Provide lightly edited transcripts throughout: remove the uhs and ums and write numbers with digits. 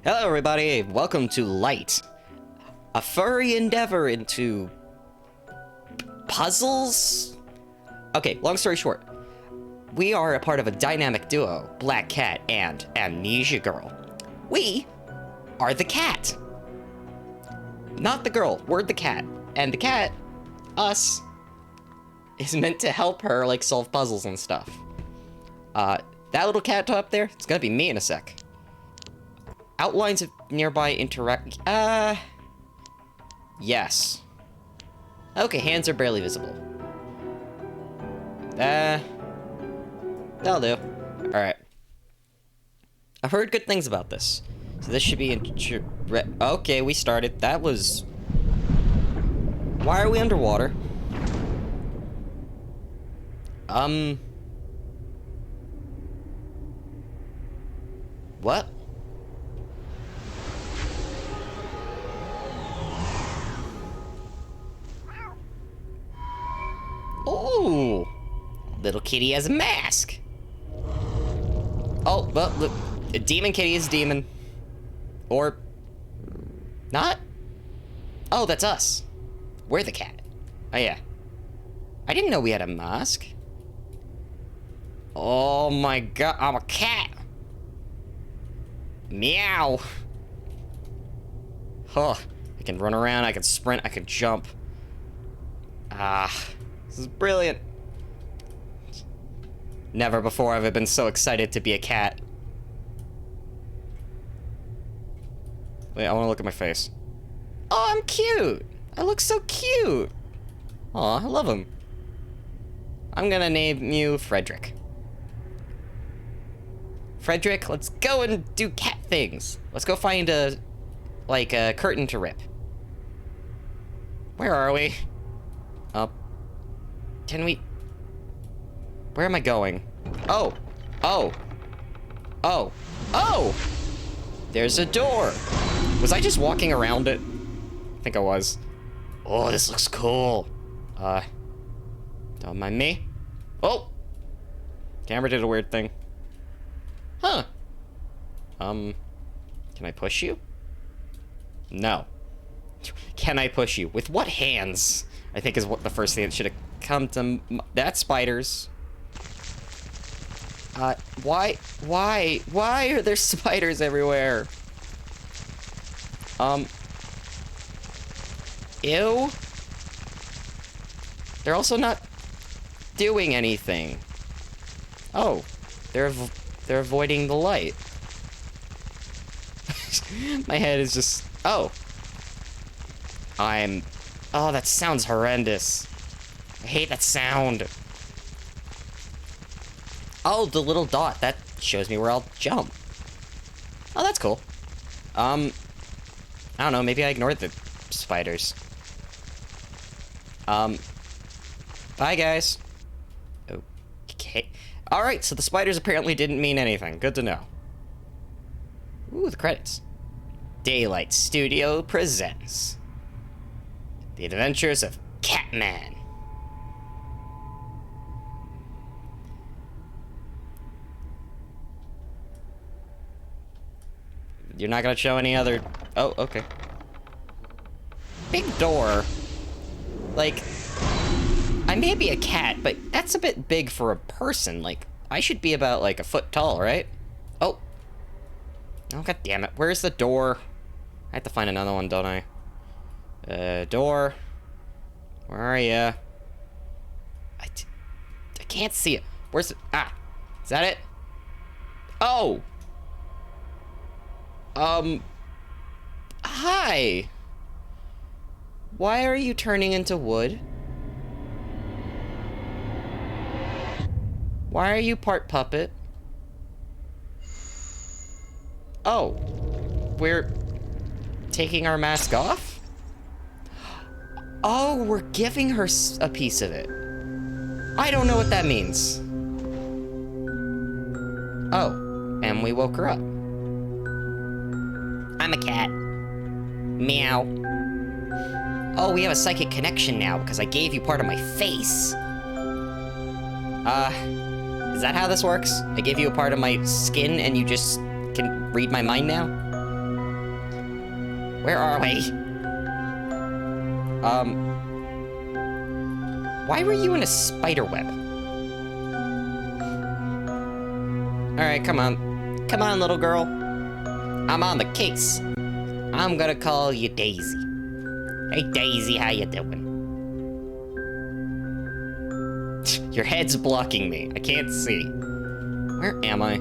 Hello everybody, welcome to Light. A furry endeavor into... puzzles? Okay, long story short. We are a part of a dynamic duo, Black Cat and Amnesia Girl. We are the cat. Not the girl, we're the cat. And the cat, us, is meant to help her, like, solve puzzles and stuff. That little cat up there, it's gonna be me in a sec. Outlines of nearby yes. Okay, hands are barely visible. That'll do. Alright. I've heard good things about this. So this should be okay, we started. That was... Why are we underwater? What? Oh! Little kitty has a mask. Oh, well, look. A demon kitty is demon. Or... not? Oh, that's us. We're the cat. Oh, yeah. I didn't know we had a mask. Oh my god, I'm a cat. Meow. Huh. I can run around, I can sprint, I can jump. This is brilliant. Never before have I been so excited to be a cat. Wait, I want to look at my face. Oh, I'm cute. I look so cute. Aw, I love him. I'm gonna name you Frederick. Frederick, let's go and do cat things. Let's go find a curtain to rip. Where are we? Can we... Where am I going? Oh! Oh! Oh! Oh! There's a door! Was I just walking around it? I think I was. Oh, this looks cool. Don't mind me. Oh! Camera did a weird thing. Huh. Can I push you? No. Can I push you? With what hands? I think is what the first thing that should have come to... That's spiders. Why are there spiders everywhere? Ew. They're also not doing anything. Oh, they're avoiding the light. My head is just... Oh. Oh, that sounds horrendous. I hate that sound. Oh, the little dot. That shows me where I'll jump. Oh, that's cool. I don't know. Maybe I ignored the spiders. Bye, guys. Okay. Alright, so the spiders apparently didn't mean anything. Good to know. Ooh, the credits. Daylight Studio presents The Adventures of Catman. You're not gonna show any other... Oh, okay. Big door. Like, I may be a cat, but that's a bit big for a person. Like, I should be about, like, a foot tall, right? Oh. Oh, god damn it. Where's the door? I have to find another one, don't I? Door. Where are ya? I can't see it. Where's it? Ah. Is that it? Oh! Hi! Why are you turning into wood? Why are you part puppet? Oh. We're taking our mask off? Oh, we're giving her a piece of it. I don't know what that means. Oh, and we woke her up. I'm a cat. Meow. Oh, we have a psychic connection now because I gave you part of my face. Is that how this works? I give you a part of my skin and you just can read my mind now? Where are we? Why were you in a spider web? Alright, come on. Come on, little girl. I'm on the case. I'm gonna call you Daisy. Hey, Daisy, how you doing? Your head's blocking me. I can't see. Where am I?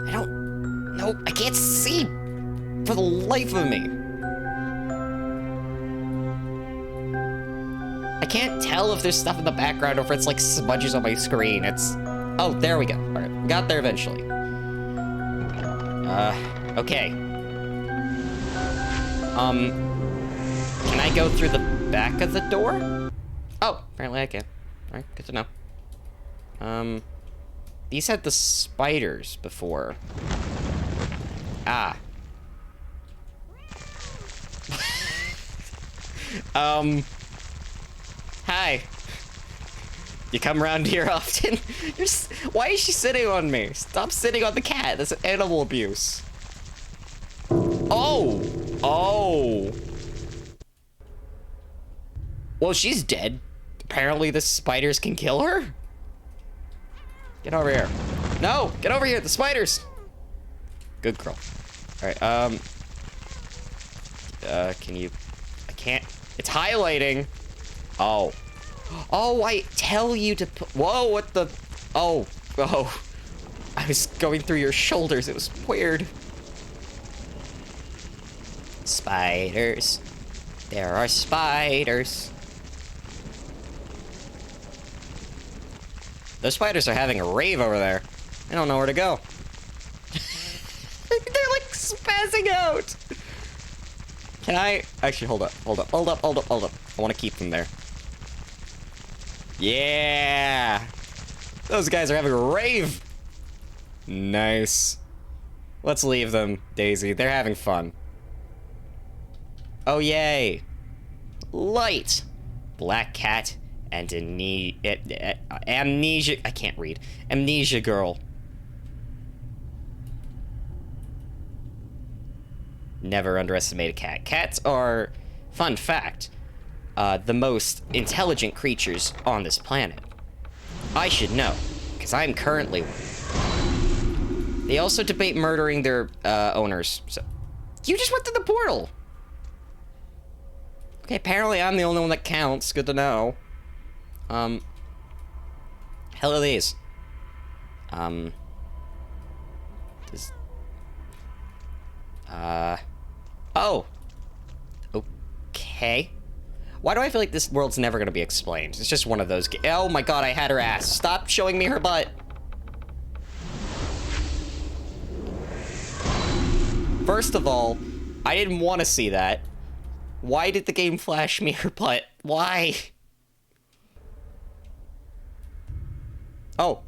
I don't... Nope, I can't see for the life of me. I can't tell if there's stuff in the background or if it's like smudges on my screen. It's... Oh, there we go. All right, we got there eventually. Okay. Can I go through the back of the door? Oh, apparently I can. All right, good to know. These had the spiders before. Ah. Hi. You come around here often? Why is she sitting on me? Stop sitting on the cat. That's animal abuse. Oh. Oh. Well, she's dead. Apparently the spiders can kill her? Get over here. No, get over here, the spiders. Good girl. All right, can you, I can't, it's highlighting. Oh. Oh, I tell you to put, whoa, what the, oh, oh. I was going through your shoulders, it was weird. Spiders. There are spiders. Those spiders are having a rave over there. I don't know where to go. They're like spazzing out. Can I? Actually, hold up. I want to keep them there. Yeah. Those guys are having a rave. Nice. Let's leave them, Daisy. They're having fun. Oh, yay. Light. Black cat and amnesia. I can't read. Amnesia girl. Never underestimate a cat. Cats are, fun fact, the most intelligent creatures on this planet. I should know, because I'm currently one. They also debate murdering their owners. So, you just went to the portal. Okay, apparently I'm the only one that counts. Good to know. Hell are these? Does... Oh. Okay. Why do I feel like this world's never gonna be explained? It's just one of those oh my god, I had her ass. Stop showing me her butt. First of all, I didn't want to see that. Why did the game flash me her butt? Why? Oh.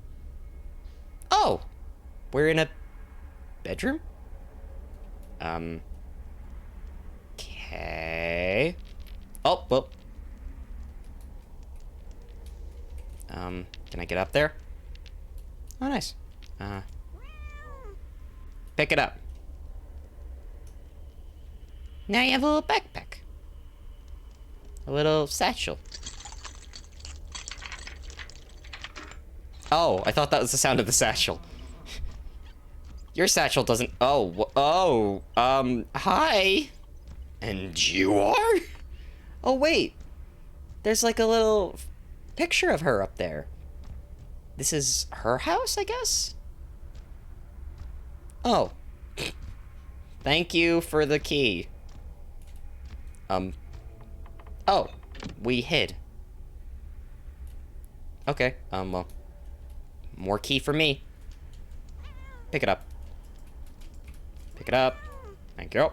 Oh. We're in a bedroom? Okay. Oh, well. Can I get up there? Oh, nice. Pick it up. Now you have a little backpack. A little satchel. Oh, I thought that was the sound of the satchel. Your satchel doesn't... Oh, hi. And you are? Oh, wait. There's like a little picture of her up there. This is her house, I guess? Oh. Thank you for the key. Oh. We hid. Okay, well. More key for me. Pick it up. Pick it up. Thank you.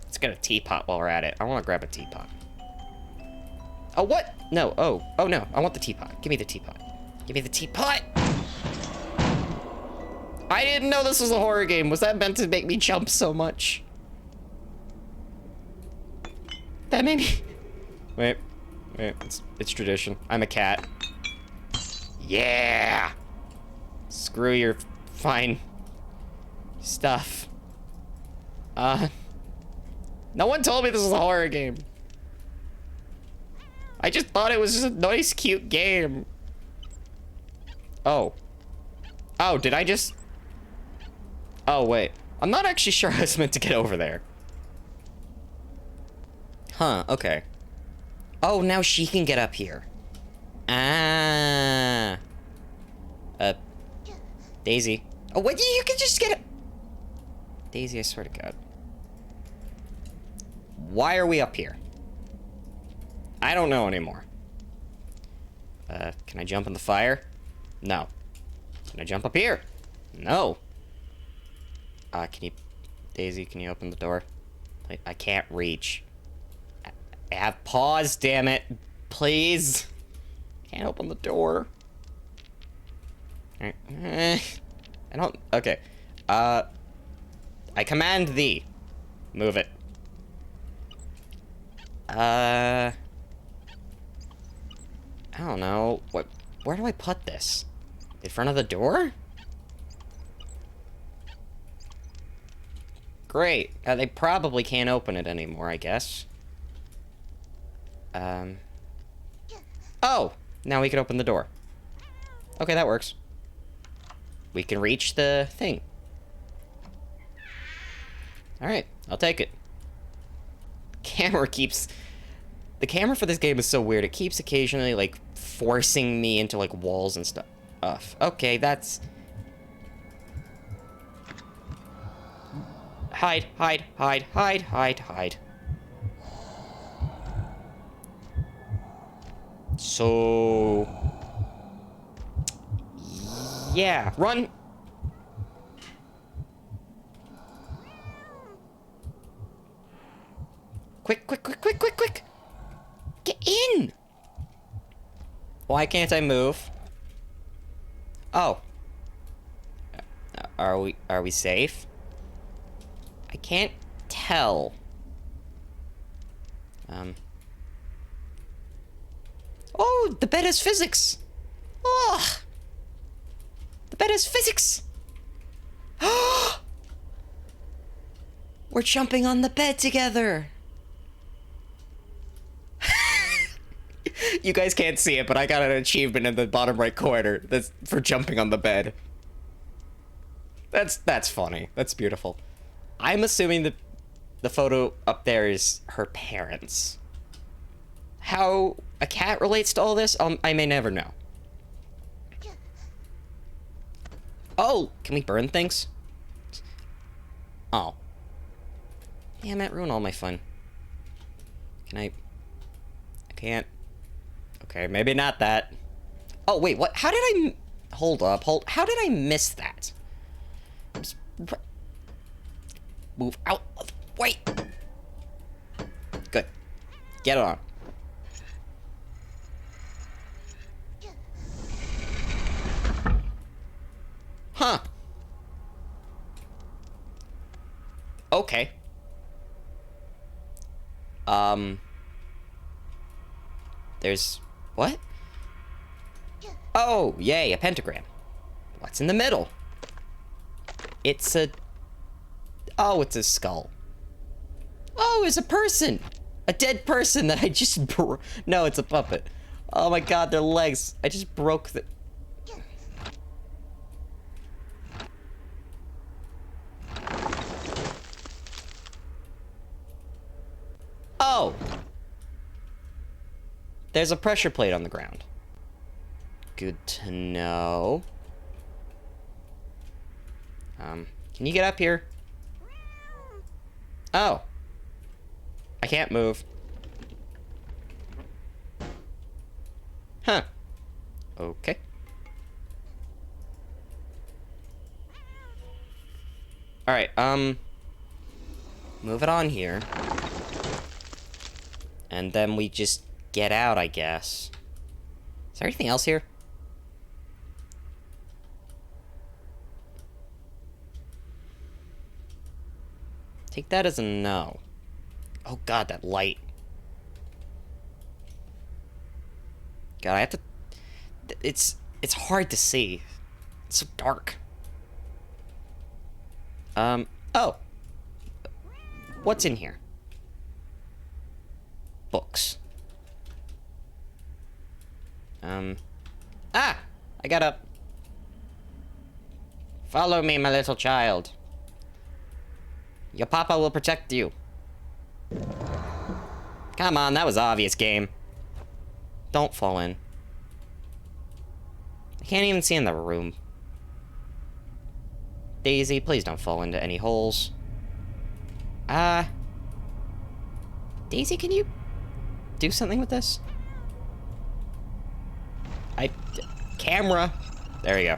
Let's get a teapot while we're at it. I want to grab a teapot. Oh, what? No, oh no. I want the teapot. Give me the teapot. Give me the teapot! I didn't know this was a horror game. Was that meant to make me jump so much? That made me... Wait, it's tradition. I'm a cat. Yeah! Screw your fine stuff. No one told me this was a horror game. I just thought it was just a nice, cute game. Oh. Oh, did I just... Oh, wait. I'm not actually sure I was meant to get over there. Huh, okay. Oh, now she can get up here. Ah. Daisy. Oh, what? You can just get it. Daisy, I swear to God. Why are we up here? I don't know anymore. Can I jump in the fire? No. Can I jump up here? No. Can you... Daisy, can you open the door? I can't reach. I have paws, damn it. Please. Can't open the door. I don't... Okay. I command thee. Move it. I don't know. What? Where do I put this? In front of the door? Great. They probably can't open it anymore, I guess. Oh! Now we can open the door. Okay, that works. We can reach the thing. Alright, I'll take it. Camera keeps... The camera for this game is so weird. It keeps occasionally, like, forcing me into, like, walls and stuff. Okay, that's... Hide, hide, hide, hide, hide, hide. So... Yeah, run! Quick, quick, quick, quick, quick, quick! Get in! Why can't I move? Oh. Are we safe? I can't tell. Oh, the bed has physics! Oh! The bed has physics! We're jumping on the bed together! You guys can't see it, but I got an achievement in the bottom right corner that's for jumping on the bed. That's funny. That's beautiful. I'm assuming that the photo up there is her parents. How a cat relates to all this, I may never know. Oh, can we burn things? Oh. Damn it, ruin all my fun. Can I can't. Okay, maybe not that. Oh, wait, what? How did I... Hold up, how did I miss that? Move out of the way. Good. Get it on. Huh. Okay. There's... What? Oh, yay, a pentagram. What's in the middle? It's a... Oh, it's a skull. Oh, it's a person! A dead person that I just No, it's a puppet. Oh my god, their legs. I just broke the... Oh! There's a pressure plate on the ground. Good to know. Can you get up here? Oh. I can't move. Huh. Okay. Alright, move it on here. And then we just get out, I guess. Is there anything else here? Take that as a no. Oh god, that light. God, I have to... It's hard to see. It's so dark. Oh. What's in here? books. Ah! I got up. Follow me, my little child. Your papa will protect you. Come on, that was obvious, game. Don't fall in. I can't even see in the room. Daisy, please don't fall into any holes. Daisy, can you do something with this? Camera. There we go.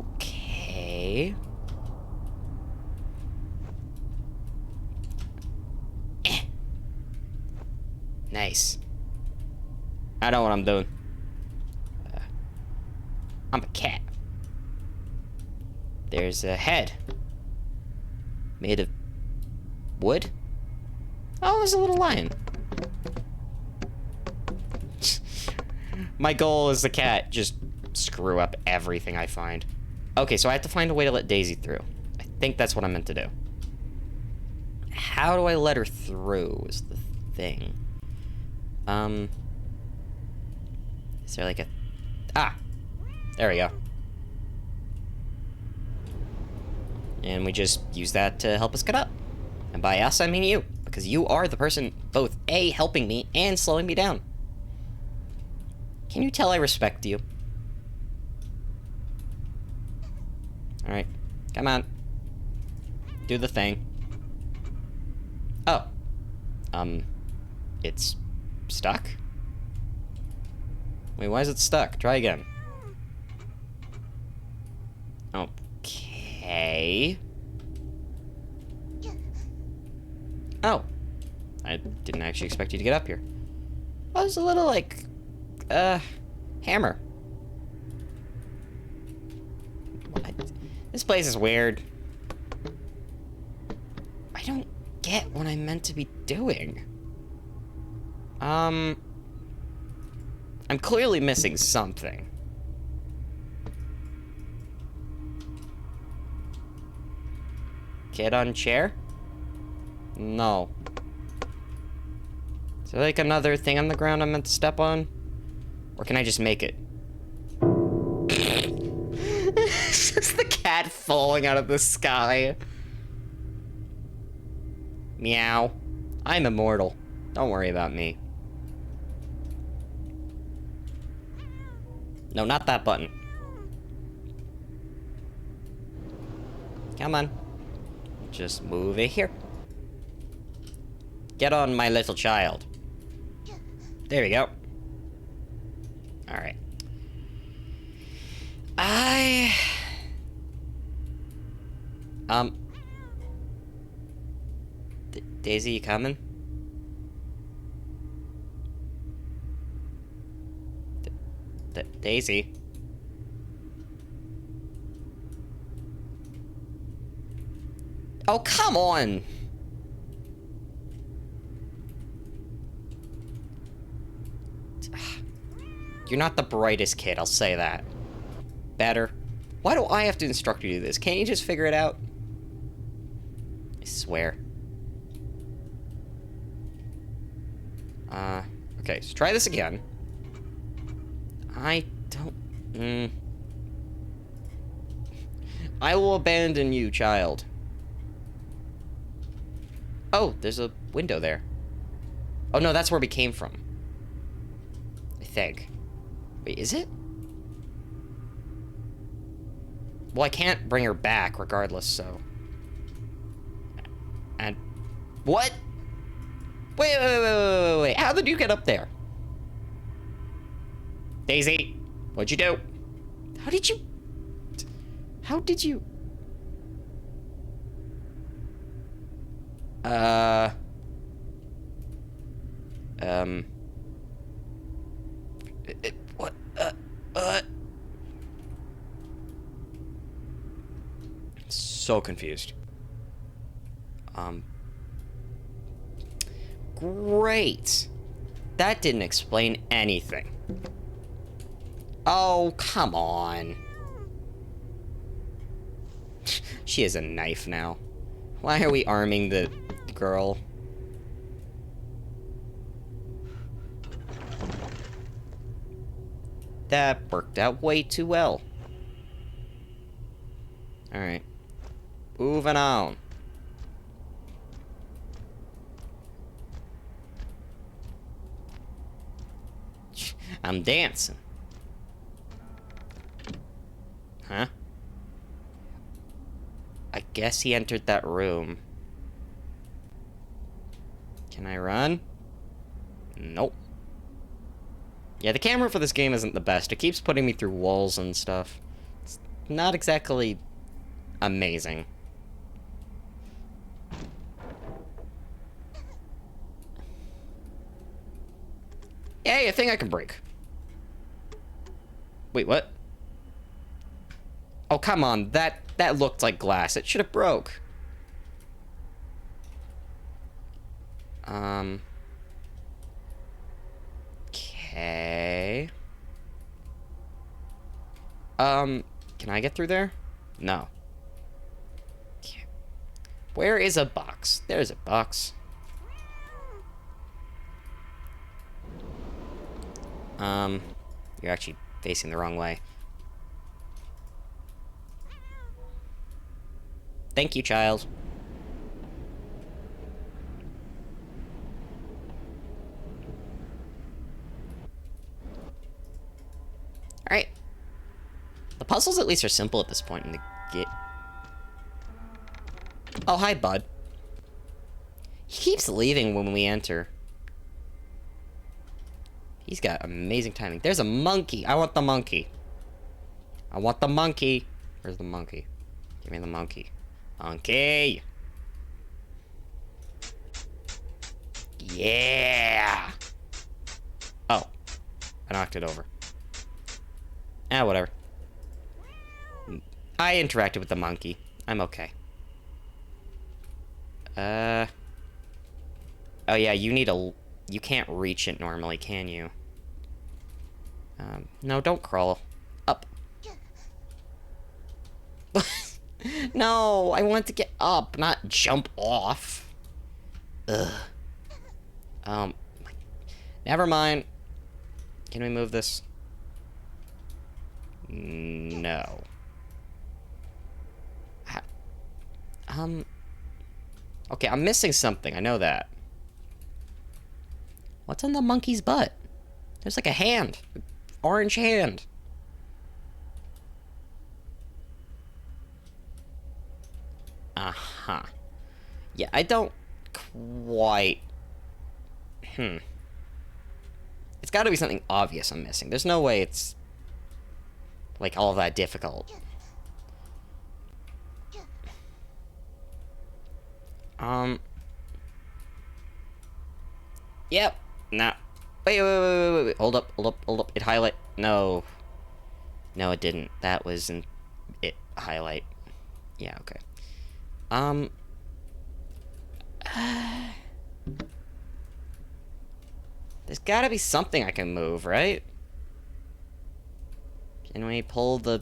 Okay. Nice. I know what I'm doing. I'm a cat. There's a head. Made of wood? Oh, there's a little lion. My goal as the cat, just screw up everything I find. Okay, so I have to find a way to let Daisy through. I think that's what I'm meant to do. How do I let her through is the thing. Is there like a... Ah! There we go. And we just use that to help us get up. And by us, I mean you. Because you are the person both A, helping me, and slowing me down. Can you tell I respect you? Alright. Come on. Do the thing. Oh. It's stuck? Wait, why is it stuck? Try again. Okay. Oh. I didn't actually expect you to get up here. Oh, there's a little, like, hammer. What? This place is weird. I don't get what I'm meant to be doing. I'm clearly missing something. Kid on chair? No. Is there like another thing on the ground I'm meant to step on? Or can I just make it? It's just the cat falling out of the sky. Meow. I'm immortal. Don't worry about me. No, not that button. Come on. Just move it here. Get on, my little child. There we go. Alright. Daisy, you coming? Daisy? Oh, come on! You're not the brightest kid, I'll say that. Better. Why do I have to instruct you to do this? Can't you just figure it out? I swear. Okay, so try this again. I don't... I will abandon you, child. Oh, there's a window there. Oh, no, that's where we came from. I think. Wait, is it? Well, I can't bring her back regardless, so... And... What? Wait. How did you get up there? Daisy, what'd you do? How did you... How did you... What? So confused. Great. That didn't explain anything. Oh, come on. She has a knife now. Why are we arming the girl? That worked out way too well. Alright. Moving on. I'm dancing. Huh? I guess he entered that room. Can I run? Nope. Yeah, the camera for this game isn't the best. It keeps putting me through walls and stuff. It's not exactly amazing. Hey, a thing I can break. Wait, what? Oh, come on. That looked like glass. It should have broke. Okay. Can I get through there? No. Okay. Where is a box? There's a box. You're actually facing the wrong way. Thank you, child. Alright. The puzzles at least are simple at this point in the game. Oh, hi, bud. He keeps leaving when we enter. He's got amazing timing. There's a monkey. I want the monkey. I want the monkey. Where's the monkey? Give me the monkey. Monkey! Yeah! Oh. I knocked it over. Ah, whatever. I interacted with the monkey. I'm okay. Oh yeah, you need a... You can't reach it normally, can you? No, don't crawl. Up. No, I want to get up, not jump off. Ugh. Never mind. Can we move this? No. Okay, I'm missing something. I know that. What's on the monkey's butt? There's like a hand. Orange hand. Uh-huh. Yeah, I don't quite... It's gotta be something obvious I'm missing. There's no way it's... like, all that difficult. Yep. Nah. Wait. Hold up. It highlight. No. No, it didn't. That wasn't it. Highlight. Yeah, okay. There's gotta be something I can move, right? Can we pull a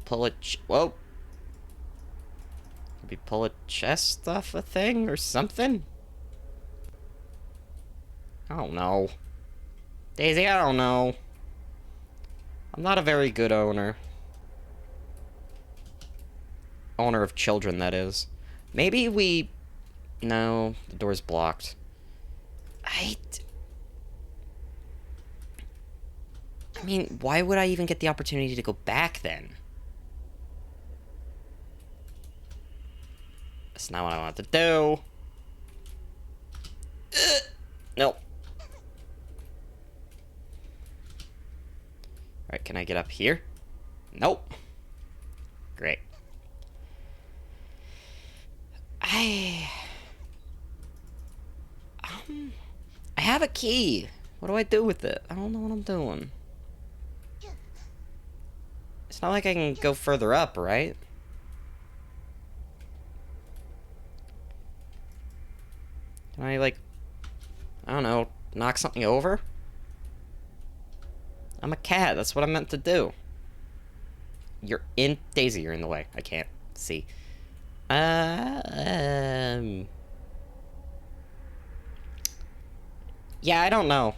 whoa. Can we pull a chest off a thing or something? I don't know. Daisy, I don't know. I'm not a very good owner. Owner of children, that is. Maybe we... No, the door's blocked. I mean, why would I even get the opportunity to go back then? That's not what I want to do. Nope. Alright, can I get up here? Nope. Great. I have a key. What do I do with it? I don't know what I'm doing. It's not like I can go further up, right? Can I, like, I don't know, knock something over? I'm a cat. That's what I'm meant to do. You're in... Daisy, you're in the way. I can't see. Yeah, I don't know.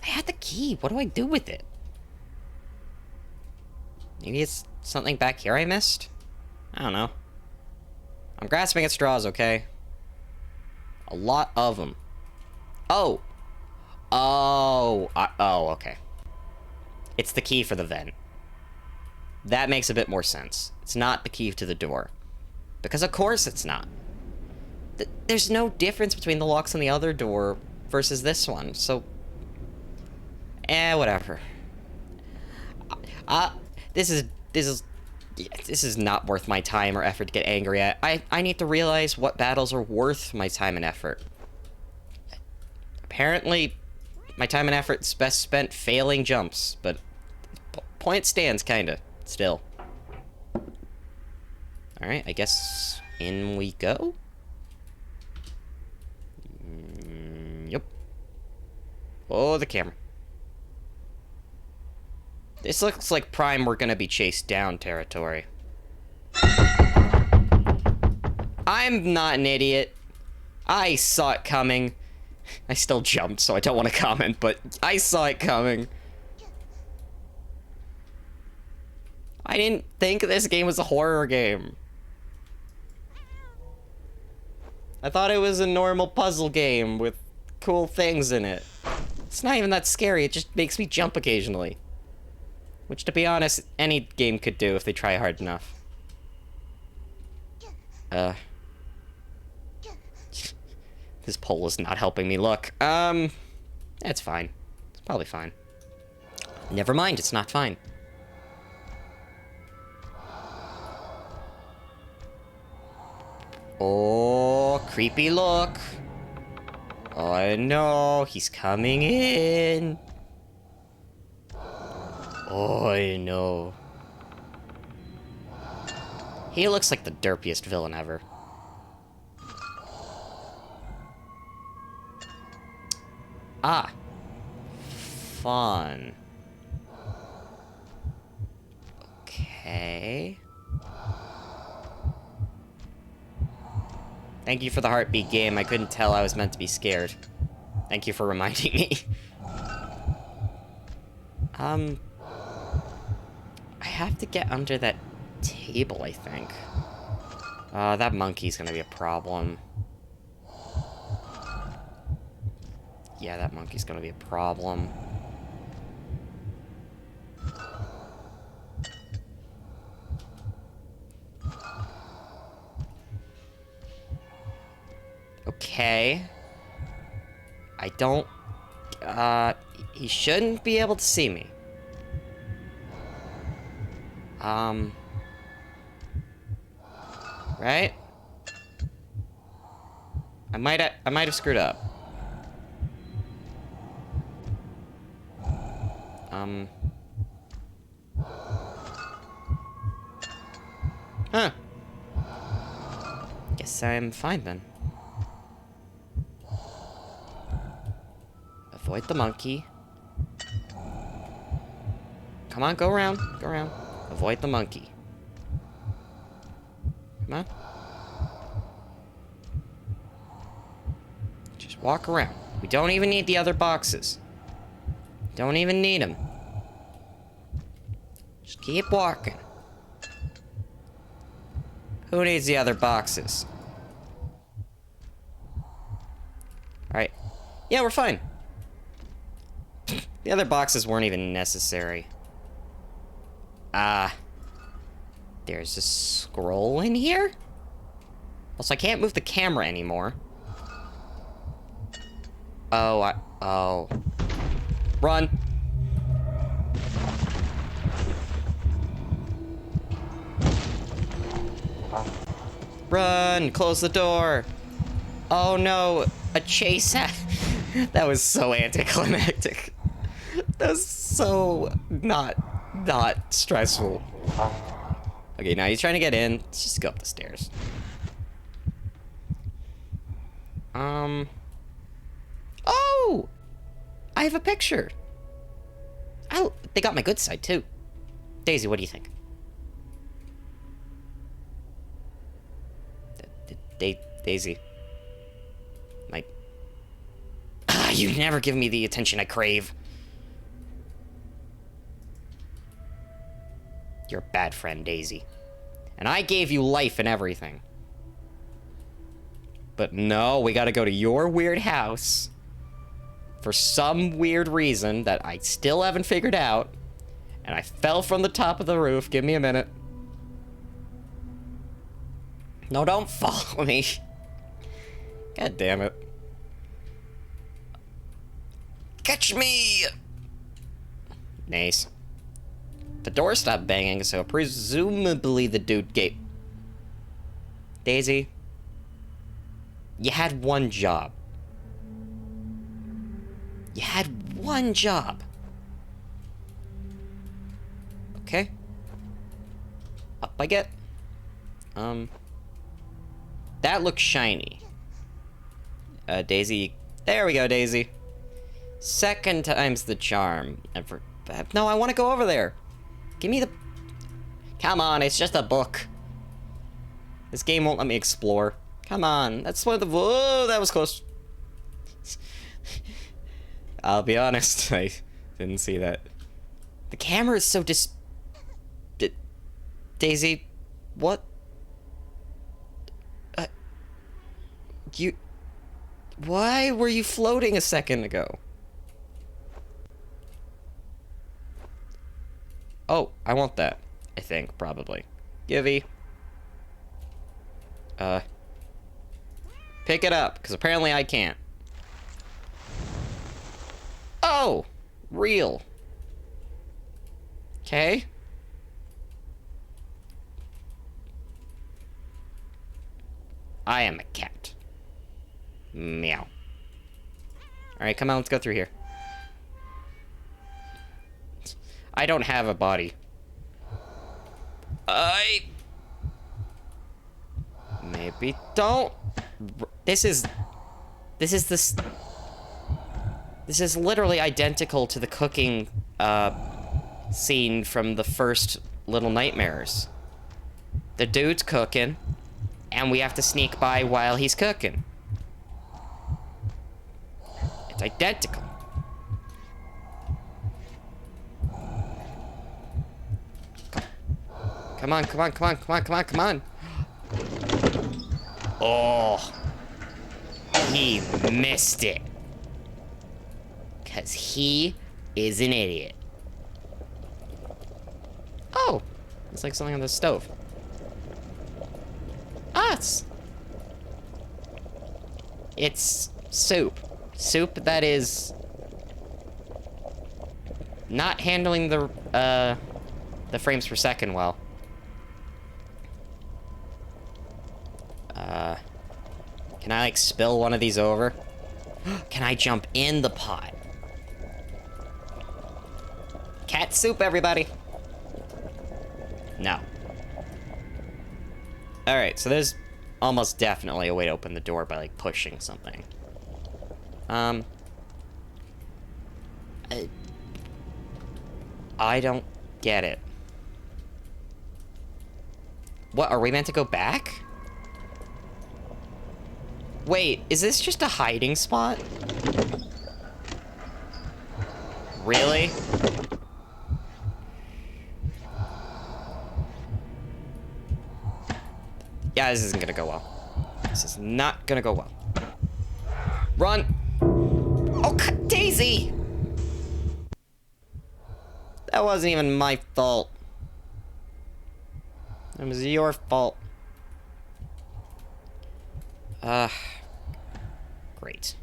I had the key. What do I do with it? Maybe it's something back here I missed? I don't know. I'm grasping at straws, okay? A lot of them. Oh! Oh! Oh, okay. It's the key for the vent. That makes a bit more sense. It's not the key to the door. Because of course it's not. There's no difference between the locks on the other door versus this one, so... whatever. This is not worth my time or effort to get angry at. I need to realize what battles are worth my time and effort. Apparently, my time and effort is best spent failing jumps, but point stands, kinda, still. Alright, I guess in we go? Yep. Oh, the camera. This looks like prime we're gonna be chased down territory. I'm not an idiot. I saw it coming. I still jumped, so I don't want to comment, but I saw it coming. I didn't think this game was a horror game. I thought it was a normal puzzle game with cool things in it. It's not even that scary, it just makes me jump occasionally. Which, to be honest, any game could do if they try hard enough. This pole is not helping me look. It's fine. It's probably fine. Never mind, it's not fine. Oh, creepy look. Oh no, he's coming in. Oh no. He looks like the derpiest villain ever. Ah. Fun. Okay. Thank you for the heartbeat game. I couldn't tell I was meant to be scared. Thank you for reminding me. I have to get under that table, I think. That monkey's gonna be a problem. Yeah, that monkey's gonna be a problem. Okay. I don't... he shouldn't be able to see me. Right? I might have screwed up. Huh. Guess I'm fine then. Avoid the monkey. Come on, go around. Go around. Avoid the monkey. Come on. Just walk around. We don't even need the other boxes. Don't even need them. Just keep walking. Who needs the other boxes? Alright. Yeah, we're fine. The other boxes weren't even necessary. There's a scroll in here? Also, I can't move the camera anymore. Oh, oh. Run. Run! Close the door! Oh no! A chase That was so anticlimactic. That was so not stressful. Okay, now he's trying to get in. Let's just go up the stairs. Oh! I have a picture. Oh, they got my good side, too. Daisy, what do you think? Daisy. You never give me the attention I crave. You're a bad friend, Daisy. And I gave you life and everything. But no, we gotta go to your weird house. For some weird reason that I still haven't figured out. And I fell from the top of the roof. Give me a minute. No, don't follow me. God damn it. Catch me! Nice. The door stopped banging, so presumably the dude gave... Daisy, you had one job. You had one job. Okay. Up I get. That looks shiny. Daisy. There we go, Daisy. Second time's the charm. And for... No, I want to go over there. Give me the... Come on, it's just a book. This game won't let me explore. Come on, that's one of the... Whoa, that was close. I'll be honest, I didn't see that. The camera is so Daisy, what? Why were you floating a second ago? Oh, I want that. I think, probably. Givey. Pick it up, because apparently I can't. Oh! Real. Okay. I am a cat. Meow. Alright, come on, let's go through here. I don't have a body. Maybe don't. This is literally identical to the cooking scene from the first Little Nightmares. The dude's cooking, and we have to sneak by while he's cooking. It's identical. Come on, come on, come on, come on, come on, come on. Oh. He missed it. 'Cause he is an idiot. Oh. It's like something on the stove. Ah, it's soup. Soup that is not handling the frames per second well. Can I, like, spill one of these over? Can I jump in the pot? Cat soup, everybody! No. Alright, so there's almost definitely a way to open the door by, like, pushing something. I don't get it. What, are we meant to go back? Wait, is this just a hiding spot? Really? Yeah, this isn't gonna go well. This is not gonna go well. Run! Oh, Daisy! That wasn't even my fault. It was your fault. Great.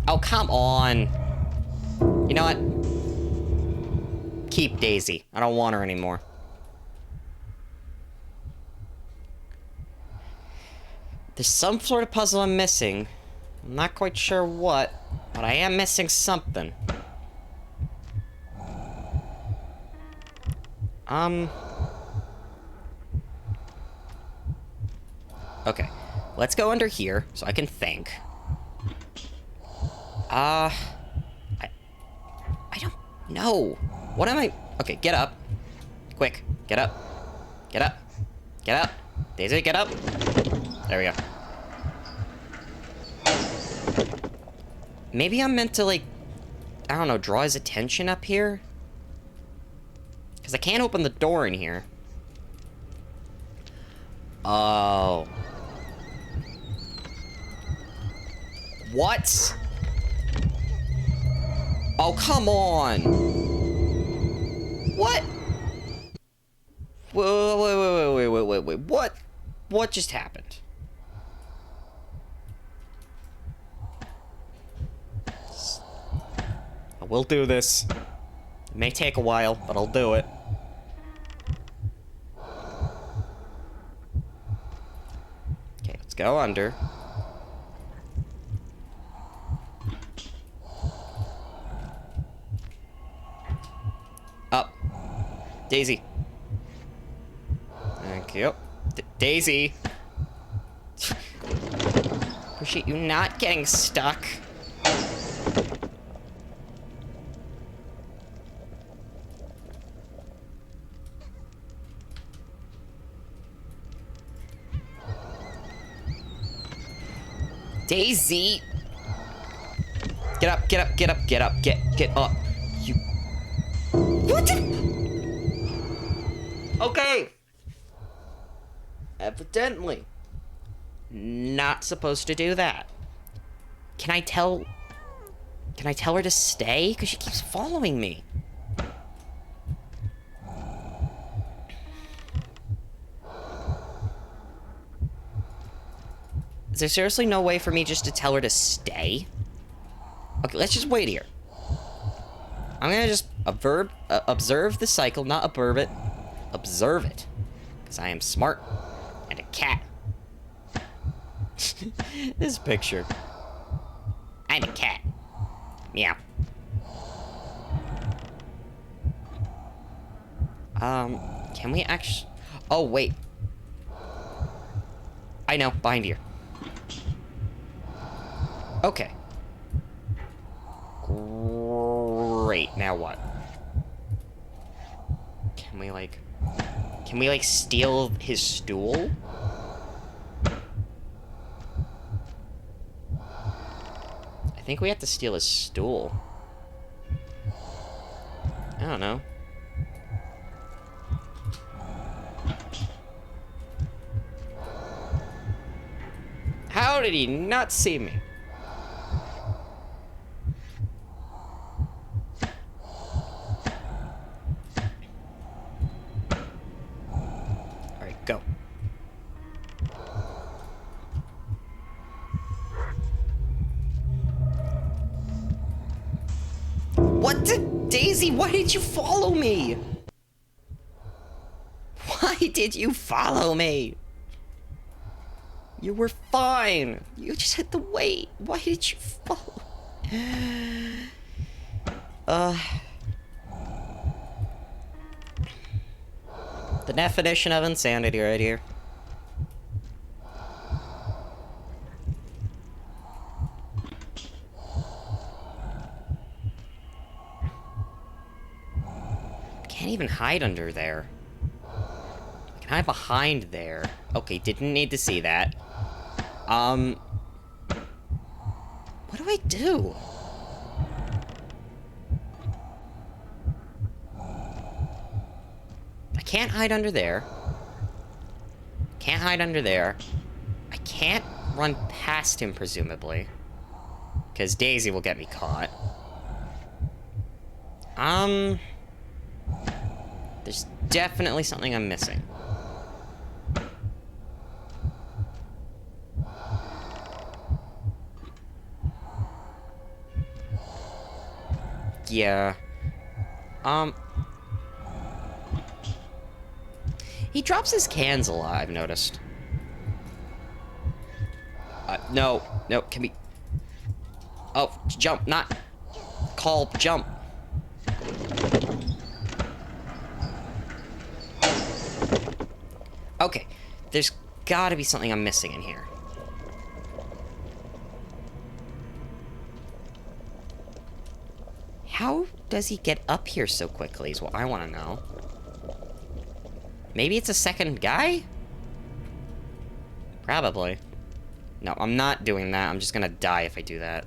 Oh, come on. You know what? Keep Daisy. I don't want her anymore. There's some sort of puzzle I'm missing. I'm not quite sure what, but I am missing something. Okay. Let's go under here, so I can think. I don't know. What am I... Okay, get up. Quick, get up. Get up. Get up. Daisy, get up. There we go. Maybe I'm meant to, like... I don't know, draw his attention up here? Because I can't open the door in here. Oh. What? Oh, come on. What? Wait. What just happened? I will do this. It may take a while, but I'll do it. Okay, let's go under. Up. Daisy. Thank you. Daisy. Appreciate you not getting stuck. Daisy! Get up, get up, get up, get up, get up. You... What the... Okay. Evidently. Not supposed to do that. Can I tell her to stay? Because she keeps following me. Is there seriously no way for me just to tell her to stay? Okay, let's just wait here. I'm gonna just observe the cycle, not observe it. Observe it. Because I am smart. And a cat. This picture. I'm a cat. Meow. Can we actually... Oh, wait. I know, behind here. Okay. Great, now what? Can we, like, steal his stool? I think we have to steal his stool. I don't know. How did he not see me? Alright, go. What did... Daisy, why did you follow me? Why did you follow me? You were fine. You just had to wait. Why did you follow? The definition of insanity right here. Can't even hide under there. I can hide behind there. Okay, didn't need to see that. What do I do? I can't hide under there. Can't hide under there. I can't run past him, presumably. Because Daisy will get me caught. There's definitely something I'm missing. Yeah. He drops his cans a lot, I've noticed. No, can we... Oh, jump, not... Call, jump. Okay, there's gotta be something I'm missing in here. How does he get up here so quickly is what I want to know. Maybe it's a second guy? Probably. No, I'm not doing that. I'm just gonna die if I do that.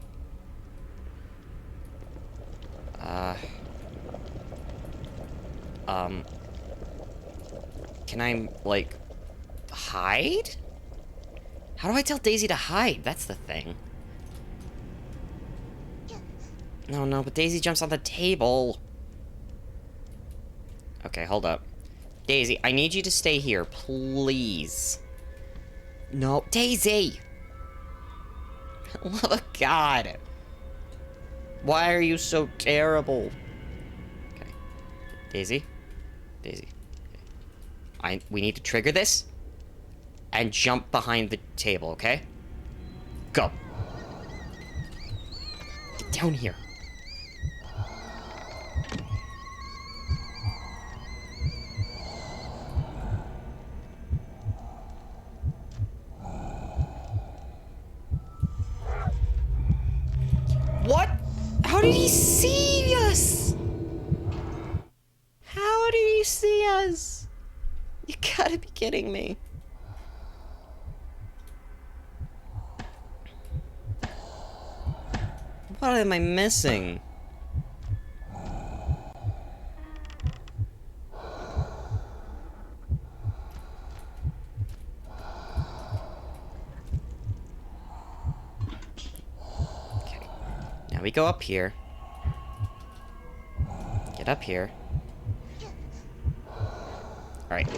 Can I, like, hide? How do I tell Daisy to hide? That's the thing. No, but Daisy jumps on the table. Okay, hold up. Daisy, I need you to stay here, please. No, Daisy! Oh, God. Why are you so terrible? Okay. Daisy? Daisy. We need to trigger this and jump behind the table, okay? Go. Get down here. What? How did he see us? How did he see us? You gotta be kidding me. What am I missing? Okay. Now we go up here. Get up here. Alright.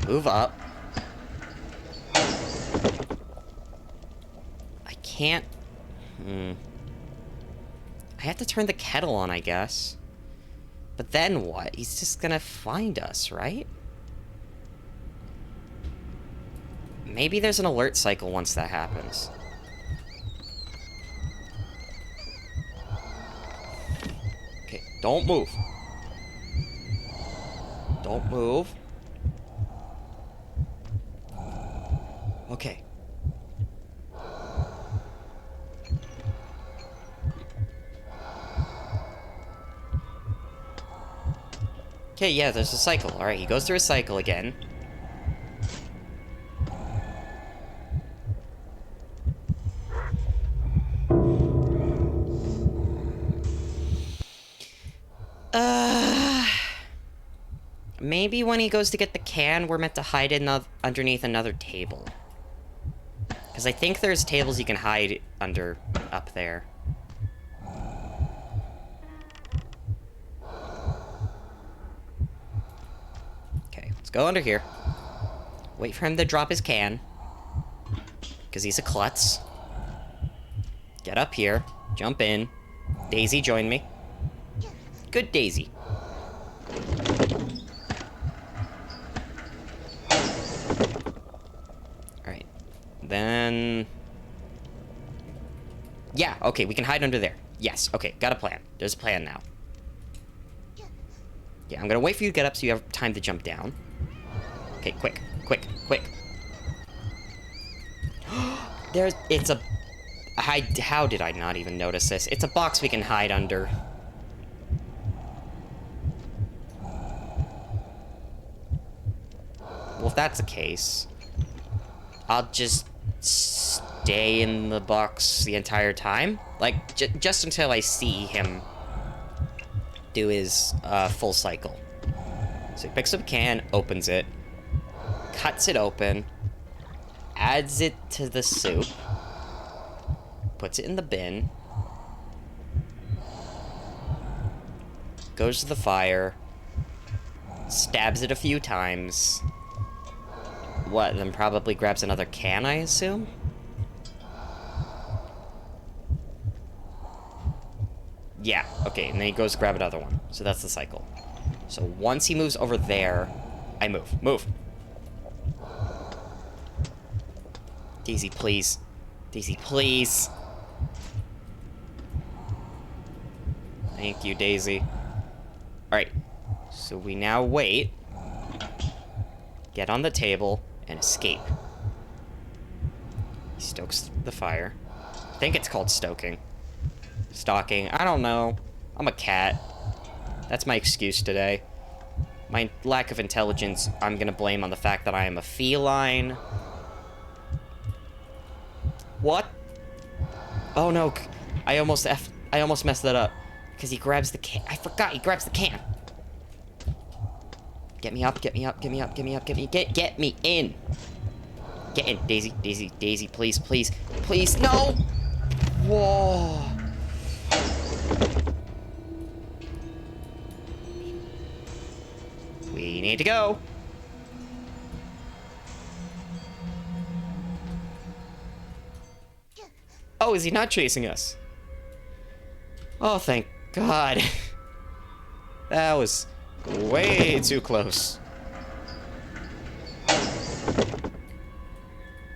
Move up. I can't... I have to turn the kettle on, I guess. But then what? He's just gonna find us, right? Maybe there's an alert cycle once that happens. Okay, don't move. Don't move. Okay. Okay, yeah, there's a cycle. Alright, he goes through a cycle again. Maybe when he goes to get the can, we're meant to hide underneath another table. Because I think there's tables you can hide under up there. Okay, let's go under here. Wait for him to drop his can. Because he's a klutz. Get up here. Jump in. Daisy, join me. Good Daisy. Alright. Then... yeah, okay, we can hide under there. Yes, okay, got a plan. There's a plan now. Yeah, I'm gonna wait for you to get up so you have time to jump down. Okay, quick, quick, quick. It's a... how did I not even notice this? It's a box we can hide under. Well, if that's the case, I'll just stay in the box the entire time. Like, just until I see him do his full cycle. So he picks up a can, opens it, cuts it open, adds it to the soup, puts it in the bin, goes to the fire, stabs it a few times. What, then probably grabs another can, I assume? Yeah, okay, and then he goes to grab another one. So that's the cycle. So once he moves over there, I move. Move! Daisy, please. Daisy, please. Thank you, Daisy. Alright, so we now wait. Get on the table and escape. He stokes the fire. I think it's called stoking. Stalking, I don't know. I'm a cat. That's my excuse today. My lack of intelligence, I'm gonna blame on the fact that I am a feline. What? Oh no, I almost messed that up. Because he grabs the can. I forgot he grabs the can. Get me up, get me up, get me up, get me up, get me in. Get in, Daisy, Daisy, Daisy, please, please, please, no! Whoa. We need to go. Oh, is he not chasing us? Oh, thank God. That was way too close.